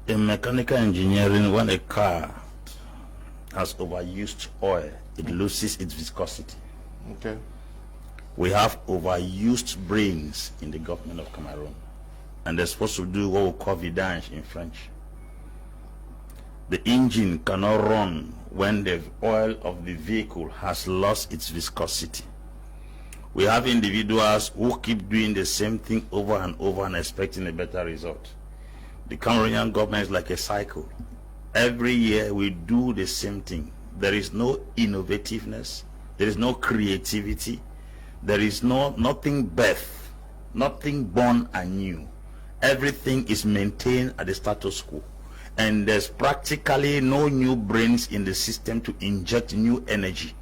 In mechanical engineering, when a car has overused oil, it loses its viscosity. Okay. We have overused brains in the government of Cameroon, and they're supposed to do what we call vidange in French. The engine cannot run when the oil of the vehicle has lost its viscosity. We have individuals who keep doing the same thing over and over and expecting a better result. The Cameroonian government is like a cycle. Every year we do the same thing. There is no innovativeness, there is no creativity, there is nothing birth, nothing born anew. Everything is maintained at the status quo, and there's practically no new brains in the system to inject new energy.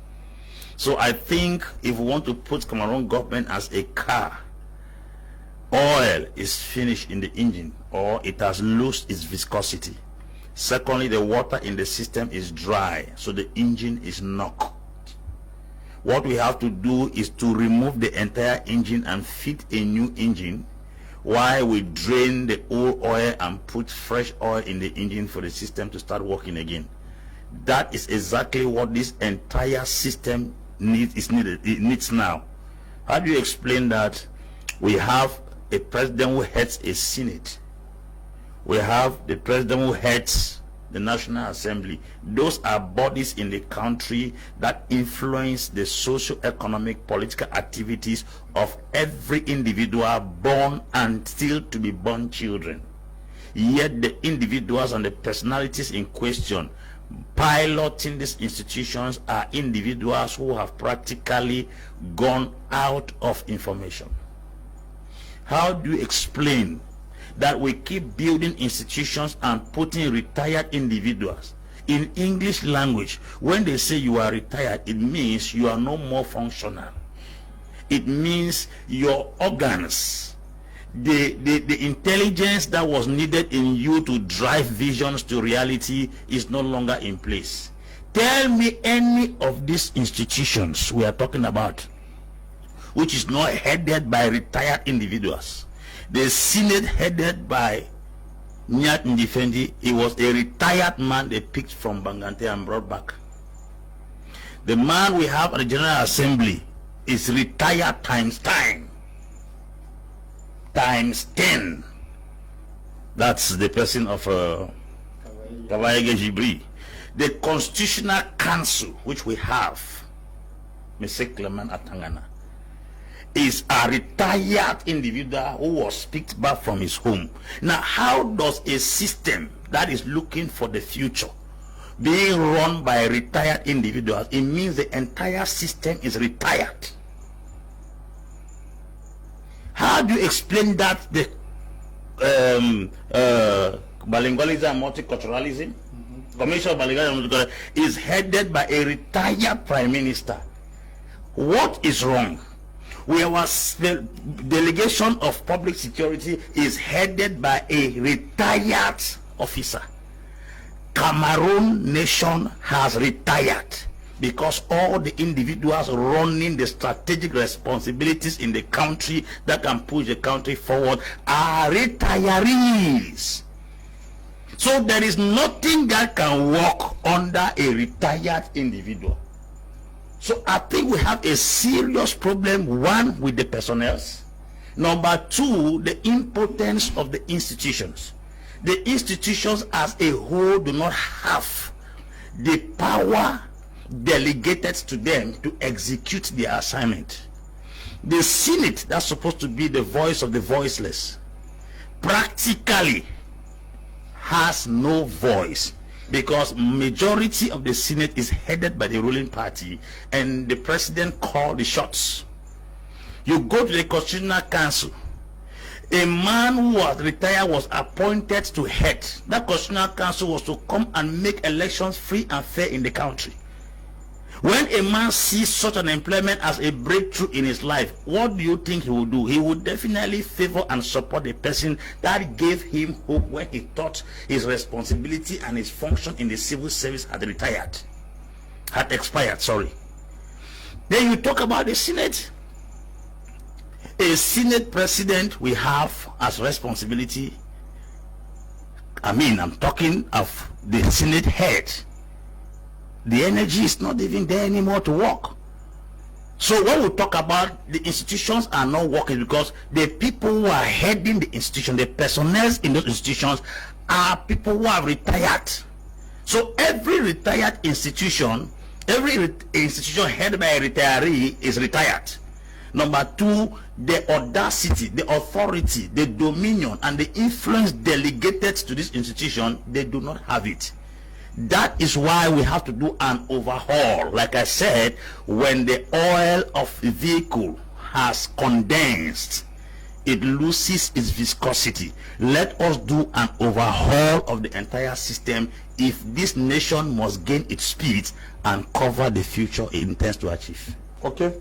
So I think if we want to put Cameroon government as a car, oil is finished in the engine, or it has lost its viscosity. Secondly, the water in the system is dry, so the engine is knocked. What we have to do is to remove the entire engine and fit a new engine, while we drain the old oil and put fresh oil in the engine for the system to start working again. That is exactly what this entire system needs now. How do you explain that? We have a president who heads a senate. We have the president who heads the National Assembly. Those are bodies in the country that influence the socio-economic, political activities of every individual born and still to be born children. Yet the individuals and the personalities in question piloting these institutions are individuals who have practically gone out of information. How do you explain that we keep building institutions and putting retired individuals? In English language, when they say you are retired, it means you are no more functional. It means your organs, the intelligence that was needed in you to drive visions to reality is no longer in place. Tell me any of these institutions we are talking about which is not headed by retired individuals. The Senate headed by Nyat Ndifendi, he was a retired man they picked from Bangante and brought back. The man we have at the General Assembly is retired times 10. That's the person of Kawayege Jibri. The Constitutional Council which we have, Mr. Clement Atangana, is a retired individual who was picked back from his home. Now, how does a system that is looking for the future being run by retired individuals? It means the entire system is retired. How do you explain that the bilingualism and multiculturalism, Commission of Bilingualism and Multiculturalism, is headed by a retired prime minister? What is wrong? The delegation of public security is headed by a retired officer. Cameroon nation has retired because all the individuals running the strategic responsibilities in the country that can push the country forward are retirees. So there is nothing that can work under a retired individual. So I think we have a serious problem, one, with the personnel. Number two, the impotence of the institutions. The institutions as a whole do not have the power delegated to them to execute their assignment. The Senate, that's supposed to be the voice of the voiceless, practically has no voice, because majority of the Senate is headed by the ruling party and the president called the shots. You go to the Constitutional Council, a man who was retired was appointed to head. That Constitutional Council was to come and make elections free and fair in the country. When a man sees such an employment as a breakthrough in his life, what do you think he will do? He would definitely favor and support the person that gave him hope when he thought his responsibility and his function in the civil service had expired. Then you talk about the Senate. A Senate president we have as responsibility I mean, I'm talking of the Senate head. The energy is not even there anymore to work. So when we talk about the institutions are not working, because the people who are heading the institution, the personnel in those institutions, are people who have retired. So every retired institution, institution headed by a retiree is retired. Number two, the audacity, the authority, the dominion, and the influence delegated to this institution, they do not have it. That is why we have to do an overhaul. Like I said, when the oil of the vehicle has condensed, it loses its viscosity. Let us do an overhaul of the entire system if this nation must gain its speed and cover the future it intends to achieve. Okay.